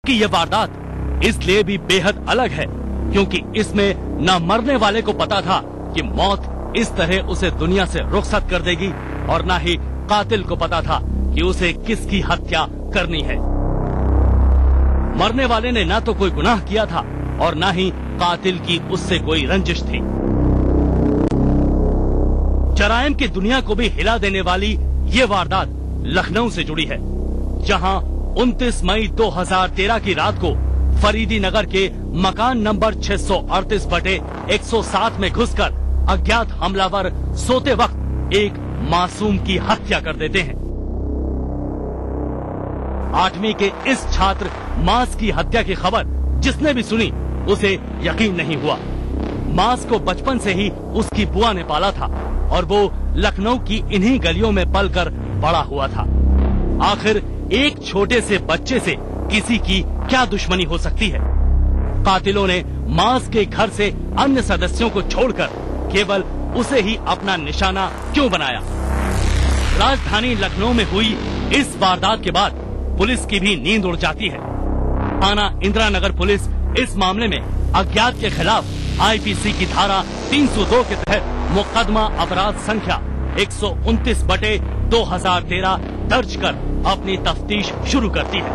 कि ये वारदात इसलिए भी बेहद अलग है क्योंकि इसमें न मरने वाले को पता था कि मौत इस तरह उसे दुनिया से रुखसत कर देगी और न ही कातिल को पता था कि उसे किसकी हत्या करनी है। मरने वाले ने न तो कोई गुनाह किया था और न ही कातिल की उससे कोई रंजिश थी। जराइम की दुनिया को भी हिला देने वाली ये वारदात लखनऊ से जुड़ी है, जहां 29 मई 2013 की रात को फरीदी नगर के मकान नंबर 638/107 में घुसकर अज्ञात हमलावर सोते वक्त एक मासूम की हत्या कर देते हैं। 8वीं के इस छात्र मास की हत्या की खबर जिसने भी सुनी उसे यकीन नहीं हुआ। मास को बचपन से ही उसकी बुआ ने पाला था और वो लखनऊ की इन्हीं गलियों में पलकर बड़ा हुआ था। आखिर एक छोटे से बच्चे से किसी की क्या दुश्मनी हो सकती है? कातिलों ने मास के घर से अन्य सदस्यों को छोड़कर केवल उसे ही अपना निशाना क्यों बनाया? राजधानी लखनऊ में हुई इस वारदात के बाद पुलिस की भी नींद उड़ जाती है। थाना इंदिरा नगर पुलिस इस मामले में अज्ञात के खिलाफ आईपीसी की धारा 302 के तहत मुकदमा अपराध संख्या 129/2013 दर्ज कर अपनी तफ्तीश शुरू करती है।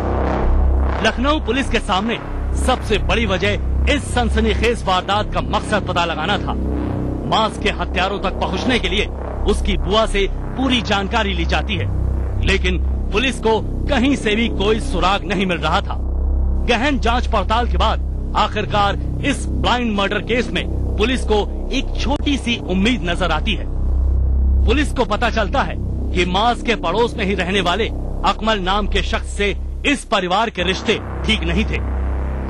लखनऊ पुलिस के सामने सबसे बड़ी वजह इस सनसनीखेज वारदात का मकसद पता लगाना था। मास के हत्यारों तक पहुंचने के लिए उसकी बुआ से पूरी जानकारी ली जाती है, लेकिन पुलिस को कहीं से भी कोई सुराग नहीं मिल रहा था। गहन जांच पड़ताल के बाद आखिरकार इस ब्लाइंड मर्डर केस में पुलिस को एक छोटी सी उम्मीद नजर आती है। पुलिस को पता चलता है कि मास के पड़ोस में ही रहने वाले अकमल नाम के शख्स से इस परिवार के रिश्ते ठीक नहीं थे।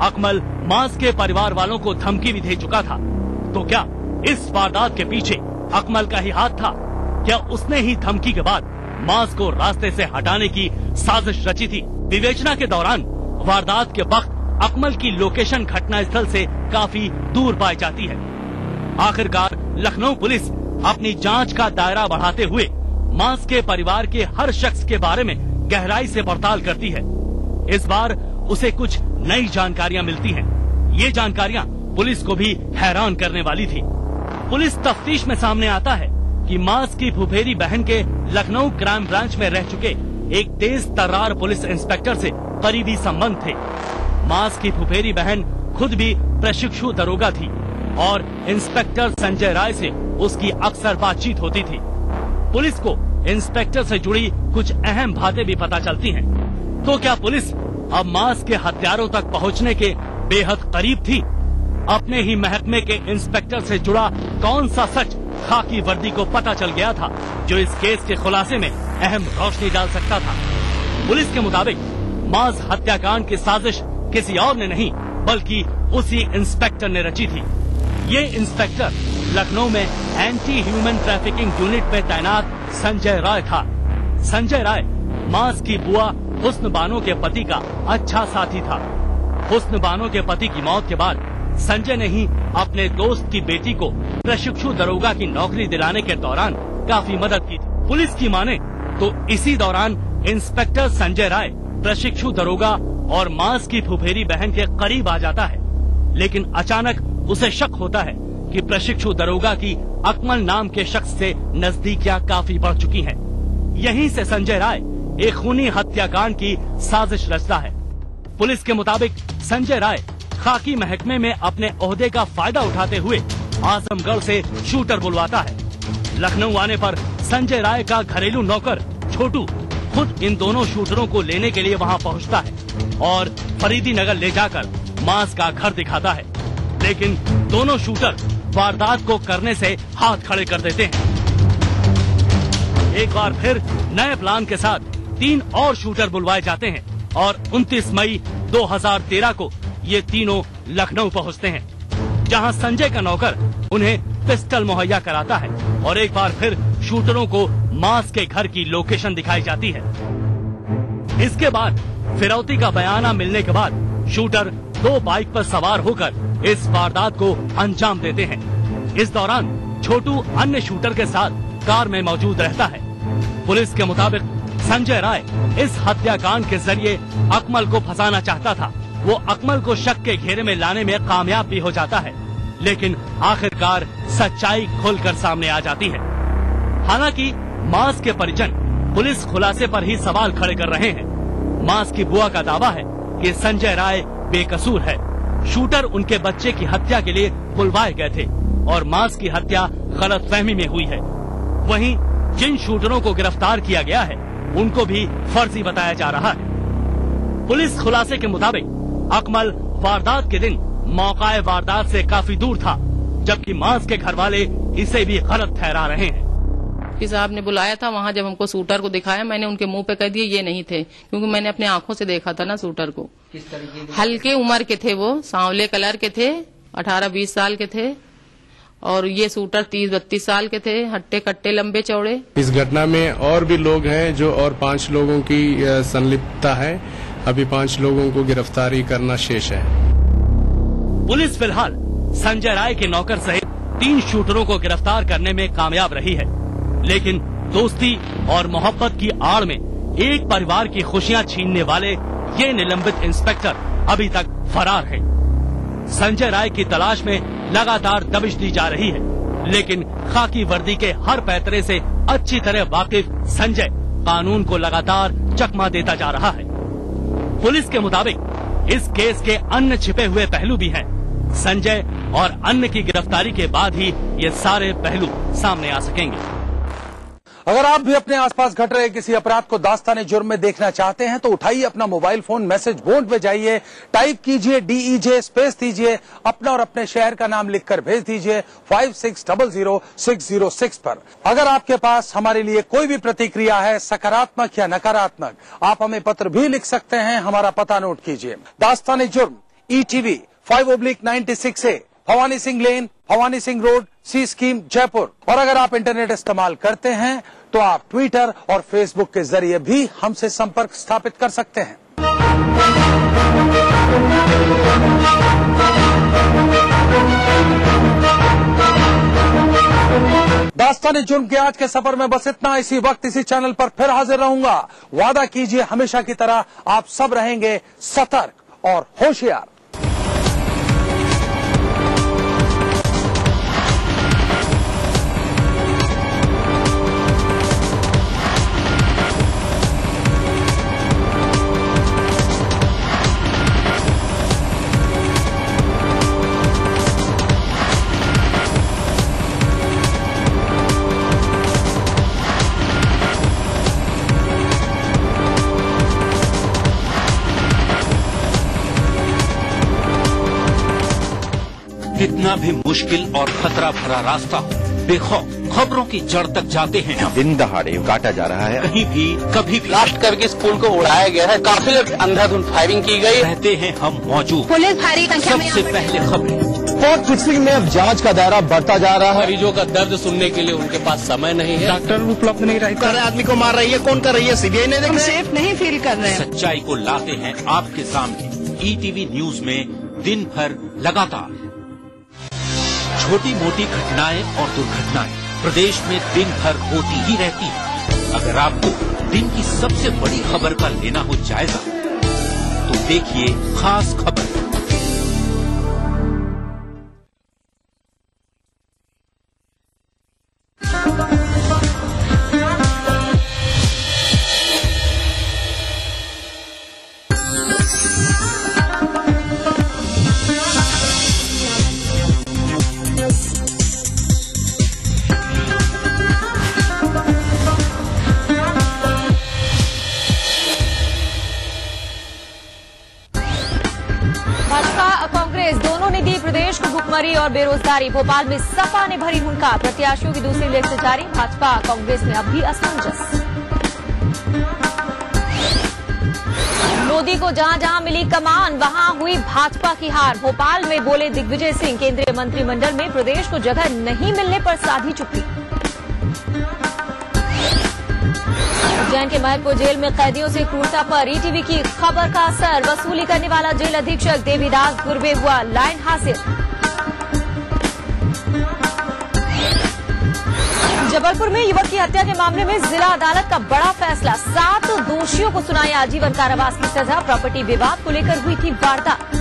अकमल मास के परिवार वालों को धमकी भी दे चुका था। तो क्या इस वारदात के पीछे अकमल का ही हाथ था? क्या उसने ही धमकी के बाद मास को रास्ते से हटाने की साजिश रची थी? विवेचना के दौरान वारदात के वक्त अकमल की लोकेशन घटना स्थल से काफी दूर पाई जाती है। आखिरकार लखनऊ पुलिस अपनी जांच का दायरा बढ़ाते हुए मास के परिवार के हर शख्स के बारे में गहराई से पड़ताल करती है। इस बार उसे कुछ नई जानकारियां मिलती हैं। ये जानकारियां पुलिस को भी हैरान करने वाली थी। पुलिस तफ्तीश में सामने आता है कि मास की फुफेरी बहन के लखनऊ क्राइम ब्रांच में रह चुके एक तेज तर्रार पुलिस इंस्पेक्टर से करीबी संबंध थे। मास की फुफेरी बहन खुद भी प्रशिक्षु दरोगा थी और इंस्पेक्टर संजय राय से उसकी अक्सर बातचीत होती थी। पुलिस को इंस्पेक्टर से जुड़ी कुछ अहम बातें भी पता चलती हैं। तो क्या पुलिस अब मास के हत्यारों तक पहुंचने के बेहद करीब थी? अपने ही महकमे के इंस्पेक्टर से जुड़ा कौन सा सच खाकी वर्दी को पता चल गया था जो इस केस के खुलासे में अहम रोशनी डाल सकता था? पुलिस के मुताबिक मास हत्याकांड की साजिश किसी और ने नहीं बल्कि उसी इंस्पेक्टर ने रची थी। ये इंस्पेक्टर लखनऊ में एंटी ह्यूमन ट्रैफिकिंग यूनिट में तैनात संजय राय था। संजय राय मास की बुआ हुस्न बानो के पति का अच्छा साथी था। हुस्न बानो के पति की मौत के बाद संजय ने ही अपने दोस्त की बेटी को प्रशिक्षु दरोगा की नौकरी दिलाने के दौरान काफी मदद की थी। पुलिस की माने तो इसी दौरान इंस्पेक्टर संजय राय प्रशिक्षु दरोगा और मास की फुफेरी बहन के करीब आ जाता है, लेकिन अचानक उसे शक होता है कि प्रशिक्षु दरोगा की अकमल नाम के शख्स से नजदीकियां काफी बढ़ चुकी हैं। यहीं से संजय राय एक खूनी हत्याकांड की साजिश रचता है। पुलिस के मुताबिक संजय राय खाकी महकमे में अपने ओहदे का फायदा उठाते हुए आजमगढ़ से शूटर बुलवाता है। लखनऊ आने पर संजय राय का घरेलू नौकर छोटू खुद इन दोनों शूटरों को लेने के लिए वहां पहुंचता है और फरीदी नगर ले जाकर मास का घर दिखाता है, लेकिन दोनों शूटर वारदात को करने से हाथ खड़े कर देते हैं। एक बार फिर नए प्लान के साथ 3 और शूटर बुलवाए जाते हैं और 29 मई 2013 को ये तीनों लखनऊ पहुंचते हैं, जहां संजय का नौकर उन्हें पिस्टल मुहैया कराता है और एक बार फिर शूटरों को मास के घर की लोकेशन दिखाई जाती है। इसके बाद फिरौती का बयाना मिलने के बाद शूटर 2 बाइक पर सवार होकर इस वारदात को अंजाम देते हैं। इस दौरान छोटू अन्य शूटर के साथ कार में मौजूद रहता है। पुलिस के मुताबिक संजय राय इस हत्याकांड के जरिए अकमल को फंसाना चाहता था वो अकमल को शक के घेरे में लाने में कामयाब भी हो जाता है, लेकिन आखिरकार सच्चाई खुलकर सामने आ जाती है। हालांकि मास के परिजन पुलिस खुलासे पर ही सवाल खड़े कर रहे हैं। मास की बुआ का दावा है कि संजय राय बेकसूर है। शूटर उनके बच्चे की हत्या के लिए बुलवाए गए थे और मास की हत्या गलतफहमी में हुई है। वहीं जिन शूटरों को गिरफ्तार किया गया है उनको भी फर्जी बताया जा रहा है। पुलिस खुलासे के मुताबिक अकमल वारदात के दिन मौकाए वारदात से काफी दूर था, जबकि मास के घर वाले इसे भी गलत ठहरा रहे हैं। साहब ने बुलाया था, वहाँ जब हमको शूटर को दिखाया, मैंने उनके मुंह पे कह दिया ये नहीं थे, क्योंकि मैंने अपने आंखों से देखा था ना शूटर को। किस तरीके के? हल्के उम्र के थे, वो सांवले कलर के थे, 18-20 साल के थे, और ये शूटर 30-32 साल के थे, हट्टे कट्टे लंबे चौड़े। इस घटना में और भी लोग हैं जो और 5 लोगों की संलिप्तता है। अभी 5 लोगों को गिरफ्तारी करना शेष है। पुलिस फिलहाल संजय राय के नौकर सहित 3 शूटरों को गिरफ्तार करने में कामयाब रही है, लेकिन दोस्ती और मोहब्बत की आड़ में एक परिवार की खुशियां छीनने वाले ये निलंबित इंस्पेक्टर अभी तक फरार है। संजय राय की तलाश में लगातार दबिश दी जा रही है, लेकिन खाकी वर्दी के हर पैतरे से अच्छी तरह वाकिफ संजय कानून को लगातार चकमा देता जा रहा है। पुलिस के मुताबिक इस केस के अन्य छिपे हुए पहलू भी हैं। संजय और अन्य की गिरफ्तारी के बाद ही ये सारे पहलू सामने आ सकेंगे। अगर आप भी अपने आसपास घट रहे किसी अपराध को दास्ताने जुर्म में देखना चाहते हैं तो उठाइए अपना मोबाइल फोन, मैसेज बोर्ड पे जाइए, टाइप कीजिए DEJ स्पेस दीजिए, अपना और अपने शहर का नाम लिखकर भेज दीजिए 56000606 पर। अगर आपके पास हमारे लिए कोई भी प्रतिक्रिया है, सकारात्मक या नकारात्मक, आप हमें पत्र भी लिख सकते हैं। हमारा पता नोट कीजिए, दास्ताने जुर्म, ETV 5/96A, भवानी सिंह लेन, भवानी सिंह रोड, सी स्कीम, जयपुर। और अगर आप इंटरनेट इस्तेमाल करते हैं तो आप ट्विटर और फेसबुक के जरिए भी हमसे संपर्क स्थापित कर सकते हैं। दास्ताने जुर्म के आज के सफर में बस इतना। इसी वक्त इसी चैनल पर फिर हाजिर रहूंगा। वादा कीजिए हमेशा की तरह आप सब रहेंगे सतर्क और होशियार। कितना भी मुश्किल और खतरा भरा रास्ता हो, बेखौफ खबरों की जड़ तक जाते हैं हम। दिन दहाड़े काटा जा रहा है, कहीं भी कभी भी ब्लास्ट करके स्कूल को उड़ाया गया है, काफिले अंधाधुंध फायरिंग की गई। रहते हैं हम मौजूद। पुलिस भारी संख्या में सबसे पहले खबरें। स्पॉट फिक्सिंग में अब जांच का दायरा बढ़ता जा रहा है। मरीजों का दर्द सुनने के लिए उनके पास समय नहीं है। डॉक्टर उपलब्ध नहीं रहता। आदमी को मार रही है, कौन कर रही है? CBI ने हम सेफ नहीं फील कर रहे हैं। सच्चाई को लाते हैं आपके सामने ETV न्यूज में दिन भर लगातार। छोटी मोटी घटनाएं और दुर्घटनाएं प्रदेश में दिन भर होती ही रहती है। अगर आपको दिन की सबसे बड़ी खबर का लेना हो जायजा तो देखिए खास खबर। भुखमरी और बेरोजगारी। भोपाल में सपा ने भरी हुंकार। प्रत्याशियों की दूसरी लिस्ट जारी। भाजपा कांग्रेस में अब भी असमंजस। मोदी को जहां जहां मिली कमान वहां हुई भाजपा की हार। भोपाल में बोले दिग्विजय सिंह, केंद्रीय मंत्रिमंडल में प्रदेश को जगह नहीं मिलने पर साधी चुप्पी। उज्जैन के महतपुर जेल में कैदियों से क्रूरता पर ETV की खबर का असर। वसूली करने वाला जेल अधीक्षक देवीदास दुर्वे हुआ लाइन हासिल। जबलपुर में युवक की हत्या के मामले में जिला अदालत का बड़ा फैसला। 7 दोषियों को सुनाई आजीवन कारावास की सजा। प्रॉपर्टी विवाद को लेकर हुई थी वारदात।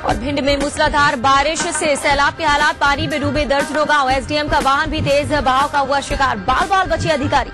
और भिंड में मूसलाधार बारिश से सैलाब के हालात, पानी में डूबे दर्जनों गांव। एसडीएम का वाहन भी तेज बहाव का हुआ शिकार। बाल बाल बचे अधिकारी।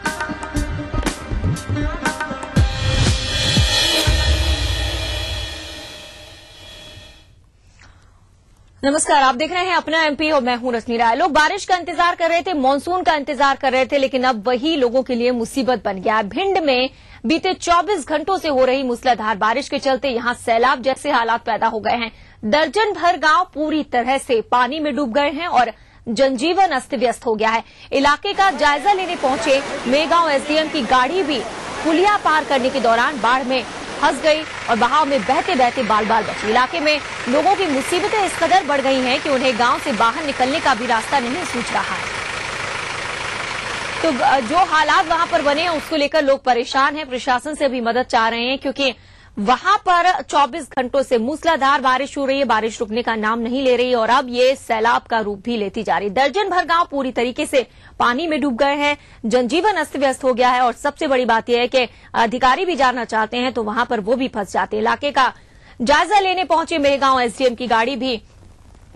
नमस्कार, आप देख रहे हैं अपना एमपी और मैं हूं रश्मि राय। लोग बारिश का इंतजार कर रहे थे, मानसून का इंतजार कर रहे थे, लेकिन अब वही लोगों के लिए मुसीबत बन गया है। भिंड में बीते 24 घंटों से हो रही मूसलाधार बारिश के चलते यहां सैलाब जैसे हालात पैदा हो गए हैं। दर्जन भर गांव पूरी तरह से पानी में डूब गए हैं और जनजीवन अस्त व्यस्त हो गया है। इलाके का जायजा लेने पहुंचे मेगांव एसडीएम की गाड़ी भी पुलिया पार करने के दौरान बाढ़ में फंस गई और बहाव में बहते बहते बाल बाल बची। इलाके में लोगों की मुसीबतें इस कदर बढ़ गई हैं कि उन्हें गांव से बाहर निकलने का भी रास्ता नहीं सूझ रहा है। तो जो हालात वहां पर बने हैं उसको लेकर लोग परेशान हैं। प्रशासन से भी मदद चाह रहे हैं क्योंकि वहां पर 24 घंटों से मूसलाधार बारिश हो रही है। बारिश रुकने का नाम नहीं ले रही और अब ये सैलाब का रूप भी लेती जा रही। दर्जन भर गांव पूरी तरीके से पानी में डूब गए हैं। जनजीवन अस्त व्यस्त हो गया है और सबसे बड़ी बात यह है कि अधिकारी भी जाना चाहते हैं तो वहां पर वो भी फंस जाते हैं। इलाके का जायजा लेने पहुंचे मेगांव एसडीएम की गाड़ी भी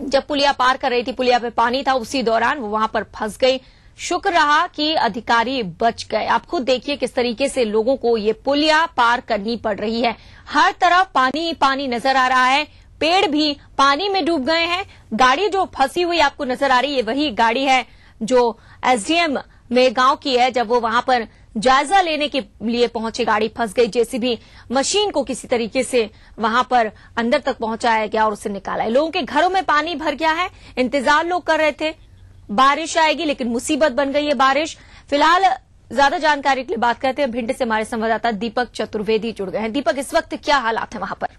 जब पुलिया पार कर रही थी, पुलिया पे पानी था, उसी दौरान वो वहां पर फंस गई। शुक्र रहा कि अधिकारी बच गए। आप खुद देखिए किस तरीके से लोगों को ये पुलिया पार करनी पड़ रही है। हर तरफ पानी पानी नजर आ रहा है। पेड़ भी पानी में डूब गए हैं। गाड़ी जो फंसी हुई आपको नजर आ रही है वही गाड़ी है जो एसडीएम में गांव की है। जब वो वहां पर जायजा लेने के लिए पहुंचे गाड़ी फंस गई। जेसीबी मशीन को किसी तरीके से वहां पर अंदर तक पहुंचाया गया और उसे निकाला। लोगों के घरों में पानी भर गया है। इंतजार लोग कर रहे थे बारिश आएगी, लेकिन मुसीबत बन गई है बारिश। फिलहाल ज्यादा जानकारी के लिए बात करते हैं। भिंड से हमारे संवाददाता दीपक चतुर्वेदी जुड़ गए हैं। दीपक, इस वक्त क्या हालात है वहां पर?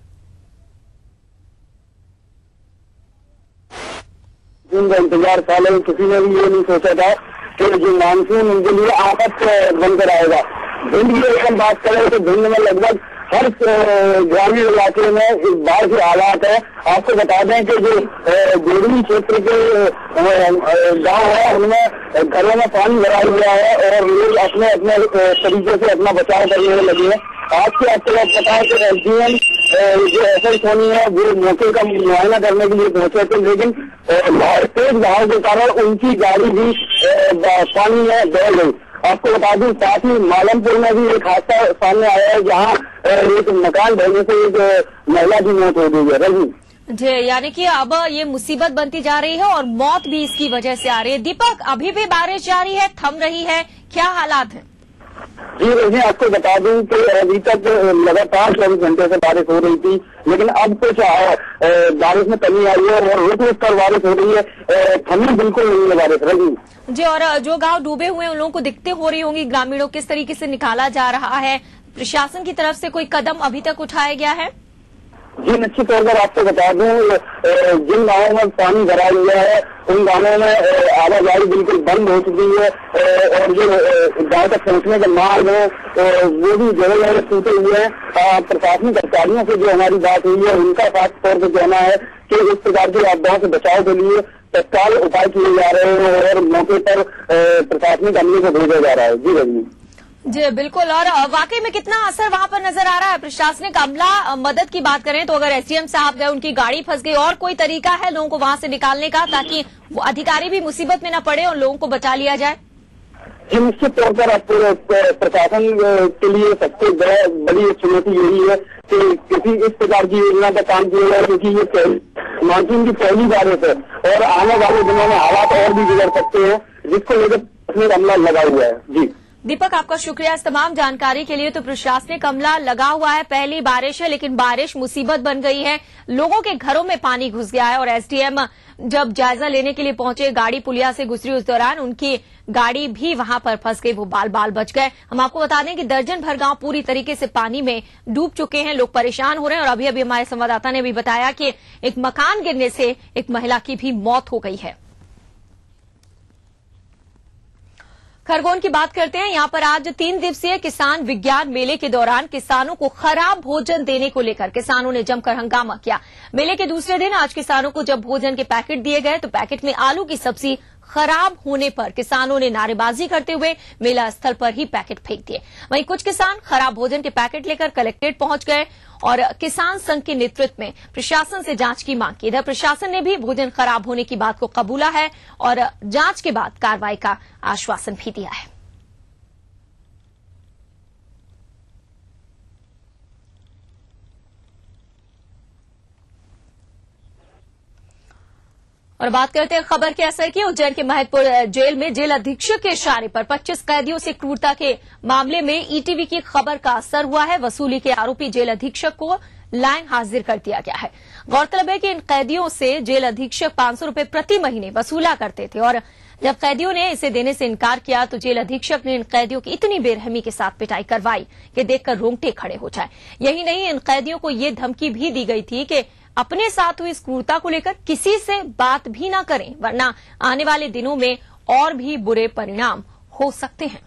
जून का इंतजार था, लेकिन किसी ने भी ये नहीं सोचा था कि जो मानसून उनके लिए आफत बनकर आएगा। भिंड की अगर बात करें तो भिंड में लगभग हर ग्रामीण इलाके में इस बाढ़ के हालात है। आपको बता दें कि जो गोडली क्षेत्र के गांव है उनमें घरों में पानी भरा हुआ है और लोग अपने अपने तरीके से अपना बचाव करने में लगे हैं। आज के आपको पता है कि एसडीएम जो एसएल सोनी है वो मौके का मुआयना करने के लिए पहुंचे थे, लेकिन तेज बहाव के कारण उनकी गाड़ी भी पानी में बह गई। आपको बता दूं साथ ही मालमपुर में भी एक हादसा सामने आया है जहां एक मकान ढहने से एक महिला की मौत हो गई है। रजी जी, यानी कि अब ये मुसीबत बनती जा रही है और मौत भी इसकी वजह से आ रही है। दीपक, अभी भी बारिश जारी है, थम रही है, क्या हालात है? जी रजनी, आपको बता दूं कि अभी तक लगातार 24 घंटे से बारिश हो रही थी, लेकिन अब कुछ बारिश में कमी आई है और रुक रुक कर बारिश हो रही है। थमी बिल्कुल नहीं है बारिश। रजनी जी, और जो गांव डूबे हुए हैं उन लोगों को दिक्कतें हो रही होंगी, ग्रामीणों किस तरीके से निकाला जा रहा है? प्रशासन की तरफ से कोई कदम अभी तक उठाया गया है? जी, निश्चित तौर पर आपको बता दूं जिन गाँवों में पानी भरा हुआ है उन गाँवों में आवाजाही बिल्कुल बंद हो चुकी है और जो गाँव तक पहुंचने के मार्ग है वो भी जगह जगह टूटे हुए हैं। प्रशासनिक अधिकारियों से जो हमारी बात हुई है उनका खास तौर पर कहना है कि इस प्रकार की आपदाओं से बचाव के लिए तत्काल उपाय किए जा रहे हैं और मौके पर प्रशासनिक अमले को भेजा जा रहा है। जी रजनी जी बिल्कुल, और वाकई में कितना असर वहां पर नजर आ रहा है? प्रशासनिक अमला मदद की बात करें तो अगर एसडीएम साहब गए, उनकी गाड़ी फंस गई, और कोई तरीका है लोगों को वहां से निकालने का ताकि वो अधिकारी भी मुसीबत में न पड़े और लोगों को बचा लिया जाए? जी, निश्चित तौर पर प्रशासन के लिए सबसे बड़ी चुनौती यही है कि किसी इस प्रकार की योजना का काम किया जाए, क्योंकि ये मानसून की पहली बारिश है और आने वाले दिनों में हालात और भी बिगड़ सकते हैं, जिसको लेकर अमला लगा हुआ है। जी दीपक, आपका शुक्रिया इस तमाम जानकारी के लिए। तो प्रशासनिक अमला लगा हुआ है, पहली बारिश है लेकिन बारिश मुसीबत बन गई है। लोगों के घरों में पानी घुस गया है और एसडीएम जब जायजा लेने के लिए पहुंचे, गाड़ी पुलिया से गुजरी, उस दौरान उनकी गाड़ी भी वहां पर फंस गई, वो बाल बाल बच गए। हम आपको बता दें कि दर्जन भर गांव पूरी तरीके से पानी में डूब चुके हैं, लोग परेशान हो रहे हैं। और अभी अभी हमारे संवाददाता ने भी बताया कि एक मकान गिरने से एक महिला की भी मौत हो गई है। खरगोन की बात करते हैं। यहाँ पर आज 3 दिवसीय किसान विज्ञान मेले के दौरान किसानों को खराब भोजन देने को लेकर किसानों ने जमकर हंगामा किया। मेले के दूसरे दिन आज किसानों को जब भोजन के पैकेट दिए गए तो पैकेट में आलू की सब्जी खराब होने पर किसानों ने नारेबाजी करते हुए मेला स्थल पर ही पैकेट फेंक दिए। वहीं कुछ किसान खराब भोजन के पैकेट लेकर कलेक्ट्रेट पहुंच गए और किसान संघ के नेतृत्व में प्रशासन से जांच की मांग की। इधर प्रशासन ने भी भोजन खराब होने की बात को कबूला है और जांच के बाद कार्रवाई का आश्वासन भी दिया है। और बात करते हैं खबर के असर की। उज्जैन के महतपुर जेल में जेल अधीक्षक के इशारे पर 25 कैदियों से क्रूरता के मामले में ईटीवी की खबर का असर हुआ है। वसूली के आरोपी जेल अधीक्षक को लाइन हाजिर कर दिया गया है। गौरतलब है कि इन कैदियों से जेल अधीक्षक 500 रुपए प्रति महीने वसूला करते थे और जब कैदियों ने इसे देने से इनकार किया तो जेल अधीक्षक ने इन कैदियों की इतनी बेरहमी के साथ पिटाई करवाई कि देखकर रोंगटे खड़े हो जाए। यही नहीं, इन कैदियों को ये धमकी भी दी गई थी कि अपने साथ हुई इस क्रूरता को लेकर किसी से बात भी ना करें, वरना आने वाले दिनों में और भी बुरे परिणाम हो सकते हैं।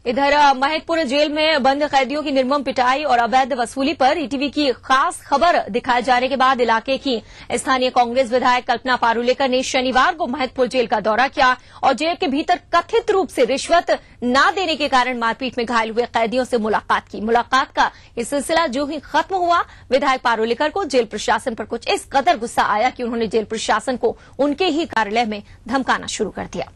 इधर महतपुर जेल में बंद कैदियों की निर्मम पिटाई और अवैध वसूली पर ईटीवी की खास खबर दिखाए जाने के बाद इलाके की स्थानीय कांग्रेस विधायक कल्पना पारुलेकर ने शनिवार को महतपुर जेल का दौरा किया और जेल के भीतर कथित रूप से रिश्वत न देने के कारण मारपीट में घायल हुए कैदियों से मुलाकात की। मुलाकात का ये सिलसिला जो ही खत्म हुआ, विधायक पारुलेकर को जेल प्रशासन पर कुछ इस कदर गुस्सा आया कि उन्होंने जेल प्रशासन को उनके ही कार्यालय में धमकाना शुरू कर दिया।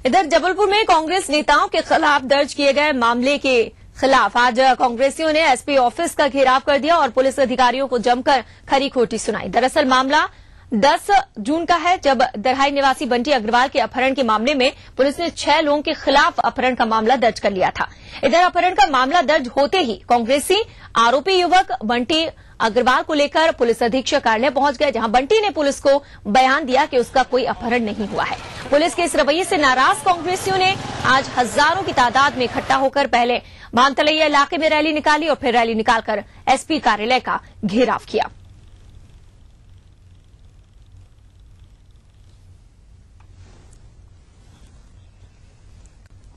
इधर जबलपुर में कांग्रेस नेताओं के खिलाफ दर्ज किए गए मामले के खिलाफ आज कांग्रेसियों ने एसपी ऑफिस का घेराव कर दिया और पुलिस अधिकारियों को जमकर खरी खोटी सुनाई। दरअसल मामला 10 जून का है, जब दरहाई निवासी बंटी अग्रवाल के अपहरण के मामले में पुलिस ने 6 लोगों के खिलाफ अपहरण का मामला दर्ज कर लिया था। इधर अपहरण का मामला दर्ज होते ही कांग्रेसी आरोपी युवक बंटी अग्रवाल को लेकर पुलिस अधीक्षक कार्यालय पहुंच गए, जहां बंटी ने पुलिस को बयान दिया कि उसका कोई अपहरण नहीं हुआ है। पुलिस के इस रवैये से नाराज कांग्रेसियों ने आज हजारों की तादाद में इकट्ठा होकर पहले भानतलैया इलाके में रैली निकाली और फिर रैली निकालकर एसपी कार्यालय का घेराव किया।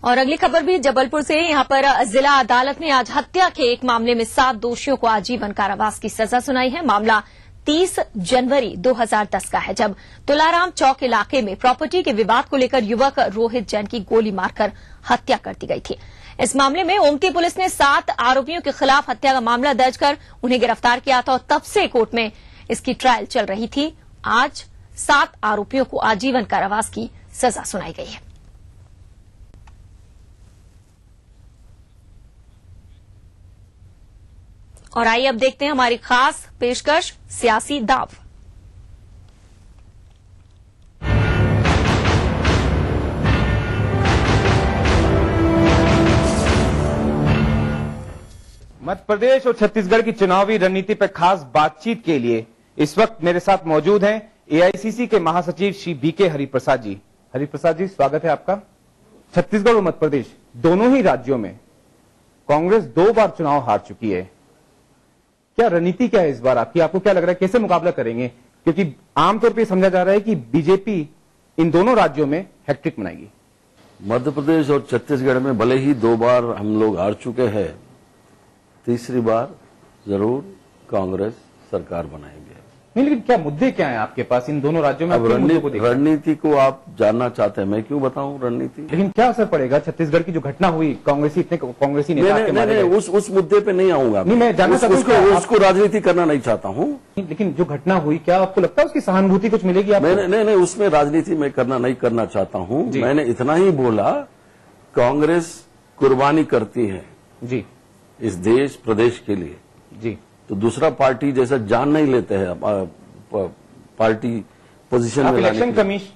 और अगली खबर भी जबलपुर से। यहां पर जिला अदालत ने आज हत्या के एक मामले में 7 दोषियों को आजीवन कारावास की सजा सुनाई है। मामला 30 जनवरी 2010 का है, जब तुलाराम चौक इलाके में प्रॉपर्टी के विवाद को लेकर युवक रोहित जैन की गोली मारकर हत्या कर दी गई थी। इस मामले में ओमती पुलिस ने 7 आरोपियों के खिलाफ हत्या का मामला दर्ज कर उन्हें गिरफ्तार किया था और तब से कोर्ट में इसकी ट्रायल चल रही थी। आज 7 आरोपियों को आजीवन कारावास की सजा सुनाई गई है। और आइए अब देखते हैं हमारी खास पेशकश सियासी दाव। मध्य प्रदेश और छत्तीसगढ़ की चुनावी रणनीति पर खास बातचीत के लिए इस वक्त मेरे साथ मौजूद हैं एआईसीसी के महासचिव श्री बीके हरिप्रसाद जी। हरिप्रसाद जी, स्वागत है आपका। छत्तीसगढ़ और मध्य प्रदेश दोनों ही राज्यों में कांग्रेस 2 बार चुनाव हार चुकी है। क्या रणनीति क्या है इस बार आपकी? आपको क्या लग रहा है कैसे मुकाबला करेंगे? क्योंकि आमतौर पर समझा जा रहा है कि बीजेपी इन दोनों राज्यों में हैट्रिक बनाएगी। मध्य प्रदेश और छत्तीसगढ़ में भले ही 2 बार हम लोग हार चुके हैं, तीसरी बार जरूर कांग्रेस सरकार बनाएंगे। नहीं, लेकिन क्या मुद्दे क्या हैं आपके पास इन दोनों राज्यों में? अब रणनीति को आप जानना चाहते हैं, मैं क्यों बताऊं रणनीति? लेकिन क्या असर पड़ेगा छत्तीसगढ़ की जो घटना हुई, कांग्रेसी नेता के मारे गए? उस मुद्दे पे नहीं आऊंगा। नहीं, मैं जानना चाहता हूं उसको राजनीति करना नहीं चाहता हूं। लेकिन जो घटना हुई, क्या आपको लगता है उसकी सहानुभूति कुछ मिलेगी आपको? नहीं, उसमें राजनीति मैं नहीं करना चाहता हूं। मैंने इतना ही बोला, कांग्रेस कुर्बानी करती है जी इस देश प्रदेश के लिए जी, तो दूसरा पार्टी जैसा जान नहीं लेते हैं पार्टी पोजीशन में। इलेक्शन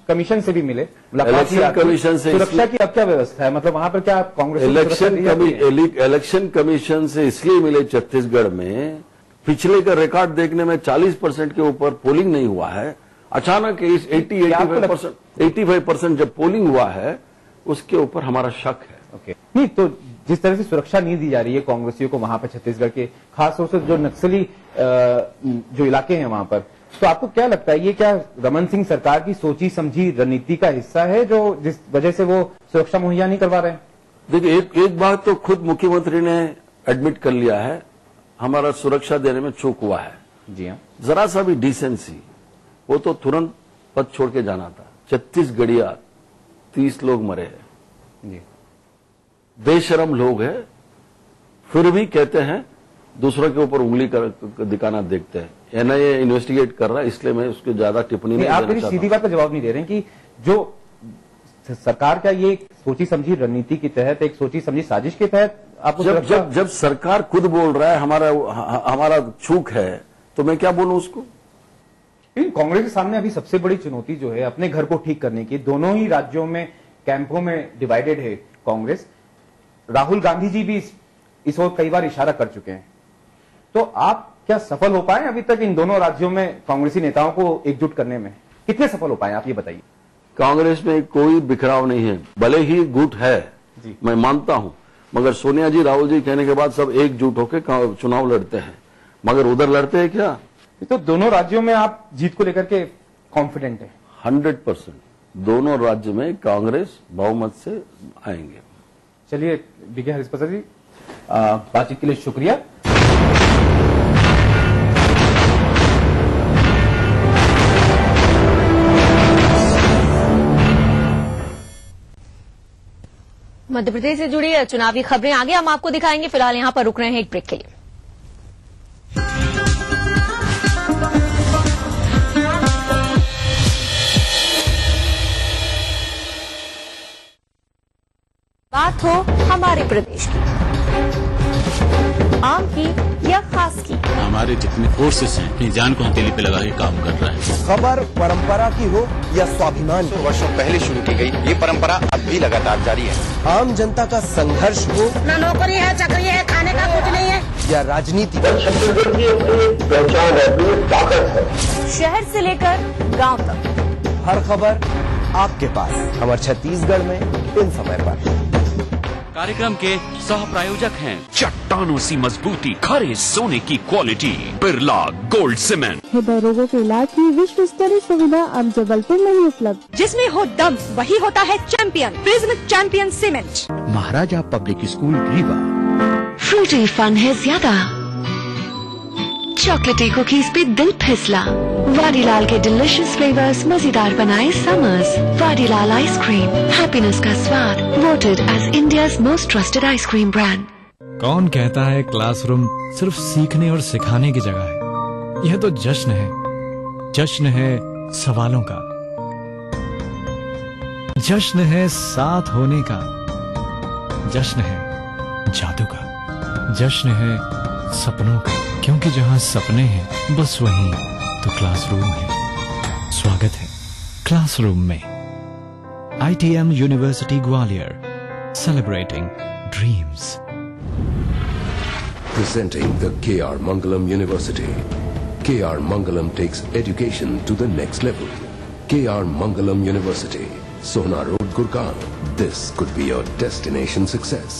कमीशन से भी मिले, इलेक्शन कमीशन से सुरक्षा की अब क्या व्यवस्था है? मतलब वहां पर क्या कांग्रेस इलेक्शन कमीशन से इसलिए मिले छत्तीसगढ़ में, पिछले का रिकॉर्ड देखने में 40% के ऊपर पोलिंग नहीं हुआ है। अचानक इस 85% जब पोलिंग हुआ है उसके ऊपर हमारा शक है। ओके, नहीं तो जिस तरह से सुरक्षा नहीं दी जा रही है कांग्रेसियों को वहां पर छत्तीसगढ़ के, खासतौर से जो नक्सली जो इलाके हैं वहां पर, तो आपको क्या लगता है ये क्या रमन सिंह सरकार की सोची समझी रणनीति का हिस्सा है जो जिस वजह से वो सुरक्षा मुहैया नहीं करवा रहे हैं? देखिए, एक बात तो खुद मुख्यमंत्री ने एडमिट कर लिया है, हमारा सुरक्षा देने में चूक हुआ है। जी हाँ, जरा सा भी डिसेंसी, वो तो तुरंत पद छोड़ के जाना था। 36 गड़िया 30 लोग मरे हैं जी, बेशरम लोग हैं, फिर भी कहते हैं दूसरों के ऊपर उंगली दिखाना देखते हैं। एनआईए इन्वेस्टिगेट कर रहा है, इसलिए मैं उसको ज्यादा टिप्पणी नहीं आप देना मेरी चाहता। सीधी बात का जवाब नहीं दे रहे हैं कि जो सरकार का ये सोची समझी रणनीति के तहत, एक सोची समझी साजिश के तहत आपको जब सरकार खुद बोल रहा है हमारा चूक है, तो मैं क्या बोलूं उसको? कांग्रेस के सामने अभी सबसे बड़ी चुनौती जो है अपने घर को ठीक करने की, दोनों ही राज्यों में कैंपों में डिवाइडेड है कांग्रेस। राहुल गांधी जी भी इस ओर कई बार इशारा कर चुके हैं, तो आप क्या सफल हो पाए अभी तक इन दोनों राज्यों में कांग्रेसी नेताओं को एकजुट करने में? कितने सफल हो पाए आप ये बताइए। कांग्रेस में कोई बिखराव नहीं है, भले ही गुट है जी, मैं मानता हूं, मगर सोनिया जी राहुल जी कहने के बाद सब एकजुट होकर चुनाव लड़ते हैं, मगर उधर लड़ते हैं क्या? तो दोनों राज्यों में आप जीत को लेकर के कॉन्फिडेंट है? 100% दोनों राज्य में कांग्रेस बहुमत से आएंगे। चलिए बीके हरिप्रसाद जी, बातचीत के लिए शुक्रिया। मध्य प्रदेश से जुड़ी चुनावी खबरें आगे हम आपको दिखाएंगे, फिलहाल यहां पर रुक रहे हैं एक ब्रेक के लिए। बात हो हमारे प्रदेश की, आम की या खास की, हमारे जितने फोर्सेस हैं अपनी जान को हथेली पे लगा के काम कर रहा है। खबर परंपरा की हो या स्वाभिमान की, वर्षों पहले शुरू की गई ये परंपरा अब भी लगातार जारी है। आम जनता का संघर्ष हो, न नौकरी है, चाकरी है, खाने का कुछ नहीं है, या राजनीति, छत्तीसगढ़ की अपनी पहचान है, अपनी ताकत है। शहर से लेकर गांव तक हर खबर आपके पास हमारे छत्तीसगढ़ में इन समय पर। कार्यक्रम के सह प्रायोजक हैं चट्टानों सी मजबूती, खरे सोने की क्वालिटी, बिरला गोल्ड सीमेंट। हृदय रोगों के इलाज की विश्व स्तरीय सुविधा अब जबलपुर में ही उपलब्ध। जिसमें हो दम वही होता है champion. Prism champion cement. Maharaja public school Rewa. Frooti fun है ज्यादा, चॉकलेटी कुकीज पे दिल फिसला, वाडीलाल के डिलिशियस फ्लेवर्स मजेदार बनाए समर्स। वाडीलाल आइसक्रीम, हैप्पीनेस का स्वाद, voted as India's most trusted ice cream brand. कौन कहता है क्लासरूम सिर्फ सीखने और सिखाने की जगह है? यह तो जश्न है, जश्न है सवालों का, जश्न है साथ होने का, जश्न है जादू का, जश्न है सपनों का, क्योंकि जहां सपने हैं बस वहीं तो क्लासरूम है। स्वागत है क्लासरूम में। ITM university Gwalior, celebrating dreams. Presenting the KR Mangalam University. KR Mangalam takes education to the next level. KR Mangalam University, Sohna Road, Gurgaon. This could be your destination success.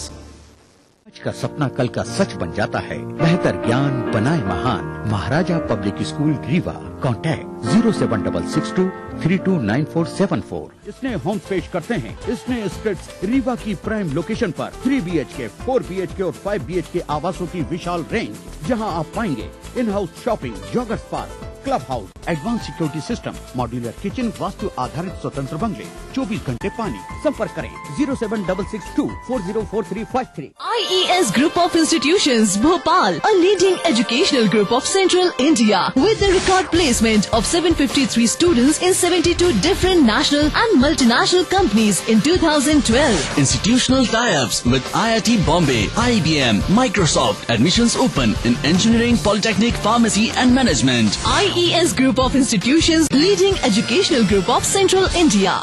आज का सपना कल का सच बन जाता है। बेहतर ज्ञान बनाए महान। महाराजा पब्लिक स्कूल रीवा। कॉन्टैक्ट 07662 329474। इसने होम्स पेश करते हैं। इसने स्ट्रीट्स रीवा की प्राइम लोकेशन पर 3 BHK, 4 BHK और 5 BHK आवासों की विशाल रेंज, जहां आप पाएंगे in house shopping, joggers park, club house, advance security system, modular kitchen, vastu आधारित स्वतंत्र बंगले, 24 घंटे पानी। संपर्क करें 07662 404353। IES Group of Institutions, Bhopal, a leading educational group of Central India with a record placement of 753 students in 72 different national and multinational companies in 2012. Institutional tie-ups with IIT Bombay, IBM, Microsoft. Admissions open in engineering, polytechnic, pharmacy and management. IES Group of Institutions, leading educational group of Central India.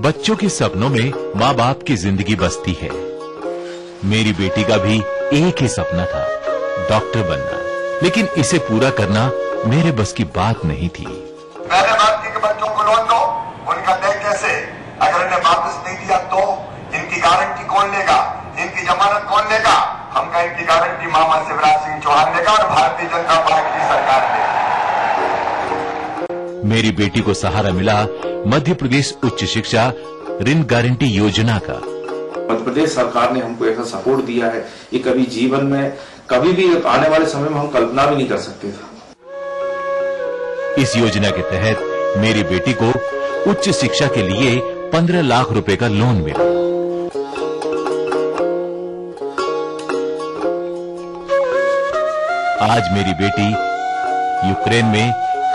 बच्चों के सपनों में माँ बाप की जिंदगी बसती है। मेरी बेटी का भी एक ही सपना था, डॉक्टर बनना। लेकिन इसे पूरा करना मेरे बस की बात नहीं थी। मैंने बात की कि बच्चों को लोन दो, उनका दें कैसे, अगर इन्हें वापस नहीं दिया तो इनकी गारंटी कौन लेगा, इनकी जमानत कौन लेगा? हम कहें इनकी गारंटी मामा शिवराज सिंह चौहान लेगा और भारतीय जनता पार्टी की सरकार लेगा। मेरी बेटी को सहारा मिला मध्य प्रदेश उच्च शिक्षा ऋण गारंटी योजना का। मध्य प्रदेश सरकार ने हमको ऐसा सपोर्ट दिया है, ये कभी जीवन में कभी भी आने वाले समय में हम कल्पना भी नहीं कर सकते थे। इस योजना के तहत मेरी बेटी को उच्च शिक्षा के लिए 15 लाख रुपए का लोन मिला। आज मेरी बेटी यूक्रेन में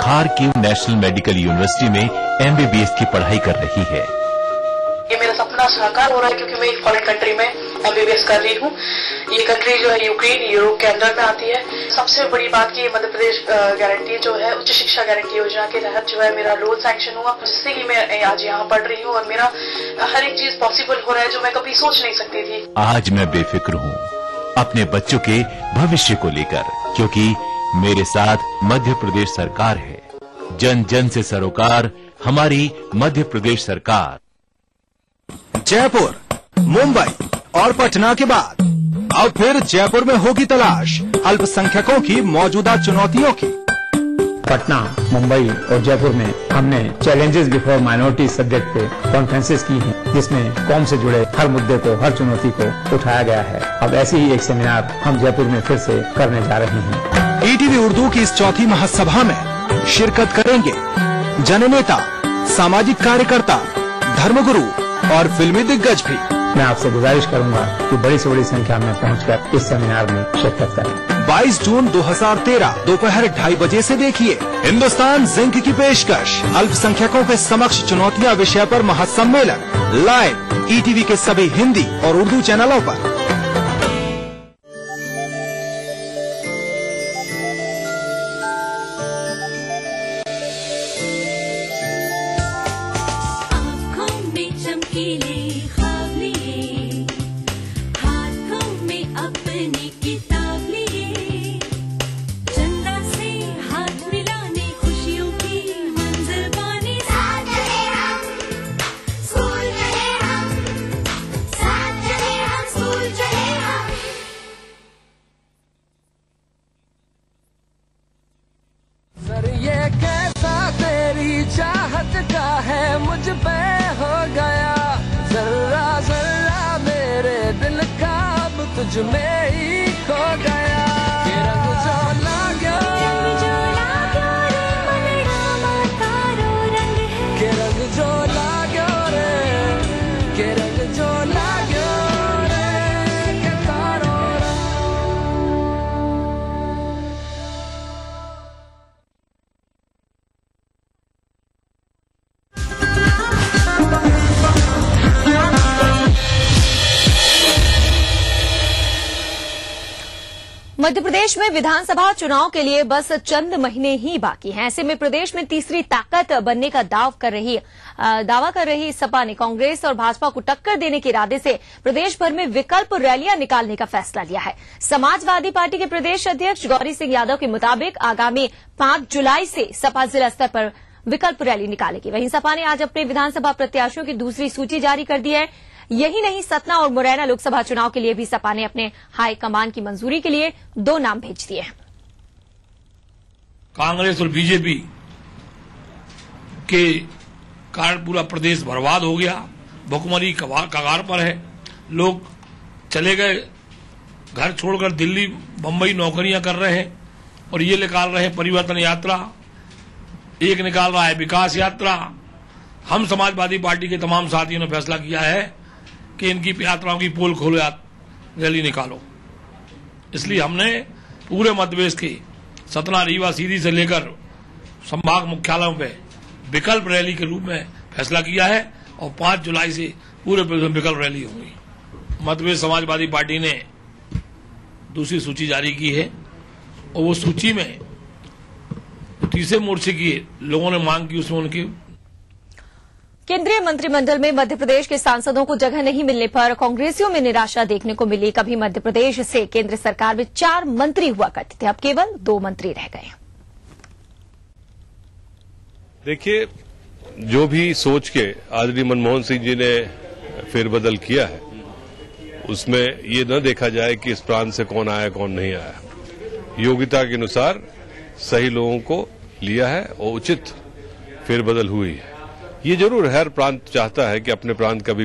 खार्किव नेशनल मेडिकल यूनिवर्सिटी में MBBS की पढ़ाई कर रही है। ये मेरा सपना साकार हो रहा है क्योंकि मैं एक फॉरेन कंट्री में MBBS कर रही हूँ। ये कंट्री जो है यूक्रेन यूरोप के अंदर में आती है। सबसे बड़ी बात की मध्य प्रदेश गारंटी जो है उच्च शिक्षा गारंटी योजना के तहत जो है मेरा लोन सैंक्शन हुआ, जिससे कि मैं आज यहाँ पढ़ रही हूँ और मेरा हर एक चीज पॉसिबल हो रहा है जो मैं कभी सोच नहीं सकती थी। आज मैं बेफिक्र हूँ अपने बच्चों के भविष्य को लेकर, क्योंकि मेरे साथ मध्य प्रदेश सरकार है। जन जन से सरोकार हमारी मध्य प्रदेश सरकार। जयपुर, मुंबई और पटना के बाद अब फिर जयपुर में होगी तलाश अल्पसंख्यकों की मौजूदा चुनौतियों की। पटना, मुंबई और जयपुर में हमने चैलेंजेस बिफोर माइनॉरिटी सब्जेक्ट पे कॉन्फ्रेंसेस की हैं, जिसमें कौम से जुड़े हर मुद्दे को, हर चुनौती को उठाया गया है। अब ऐसे ही एक सेमिनार हम जयपुर में फिर से करने जा रहे हैं। ETV उर्दू की इस चौथी महासभा में शिरकत करेंगे जननेता, सामाजिक कार्यकर्ता, धर्मगुरु और फिल्मी दिग्गज भी। मैं आपसे गुजारिश करूंगा कि बड़ी से बड़ी संख्या में पहुंचकर इस सेमिनार में शिरकत करें। 22 जून 2013 दोपहर 2:30 बजे से देखिए हिंदुस्तान जिंक की पेशकश अल्पसंख्यकों के समक्ष चुनौतियां विषय पर महासम्मेलन लाइव ETV के सभी हिंदी और उर्दू चैनलों पर। मध्य प्रदेश में विधानसभा चुनाव के लिए बस चंद महीने ही बाकी हैं। ऐसे में प्रदेश में तीसरी ताकत बनने का दावा कर रही सपा ने कांग्रेस और भाजपा को टक्कर देने के इरादे से प्रदेश भर में विकल्प रैलियां निकालने का फैसला लिया है। समाजवादी पार्टी के प्रदेश अध्यक्ष गौरी सिंह यादव के मुताबिक आगामी 5 जुलाई से सपा जिला स्तर पर विकल्प रैली निकालेगी। वहीं सपा ने आज अपने विधानसभा प्रत्याशियों की दूसरी सूची जारी कर दी है। यही नहीं, सतना और मुरैना लोकसभा चुनाव के लिए भी सपा ने अपने हाईकमान की मंजूरी के लिए 2 नाम भेज दिए हैं। कांग्रेस और बीजेपी के कारण पूरा प्रदेश बर्बाद हो गया, भुखमरी कगार पर है। लोग चले गए, घर छोड़कर दिल्ली बंबई नौकरियां कर रहे हैं और ये निकाल रहे हैं परिवर्तन यात्रा, एक निकाल रहा है विकास यात्रा। हम समाजवादी पार्टी के तमाम साथियों ने फैसला किया है कि इनकी यात्राओं की पोल खोलो, रैली निकालो। इसलिए हमने पूरे मध्य प्रदेश के सतना, रीवा, सीधी से लेकर संभाग मुख्यालयों पे विकल्प रैली के रूप में फैसला किया है और 5 जुलाई से पूरे प्रदेश में विकल्प रैली होगी। मध्य प्रदेश समाजवादी पार्टी ने दूसरी सूची जारी की है और वो सूची में तीसरे मोर्चे की लोगों ने मांग की, उसमें उनकी केंद्रीय मंत्रिमंडल में मध्य प्रदेश के सांसदों को जगह नहीं मिलने पर कांग्रेसियों में निराशा देखने को मिली। कभी मध्य प्रदेश से केंद्र सरकार में 4 मंत्री हुआ करते थे, अब केवल 2 मंत्री रह गए। देखिए, जो भी सोच के आदरणीय मनमोहन सिंह जी ने फेरबदल किया है, उसमें ये न देखा जाए कि इस प्रांत से कौन आया कौन नहीं आया। योग्यता के अनुसार सही लोगों को लिया है और उचित फेरबदल हुई है। ये जरूर हर प्रांत चाहता है कि अपने प्रांत का भी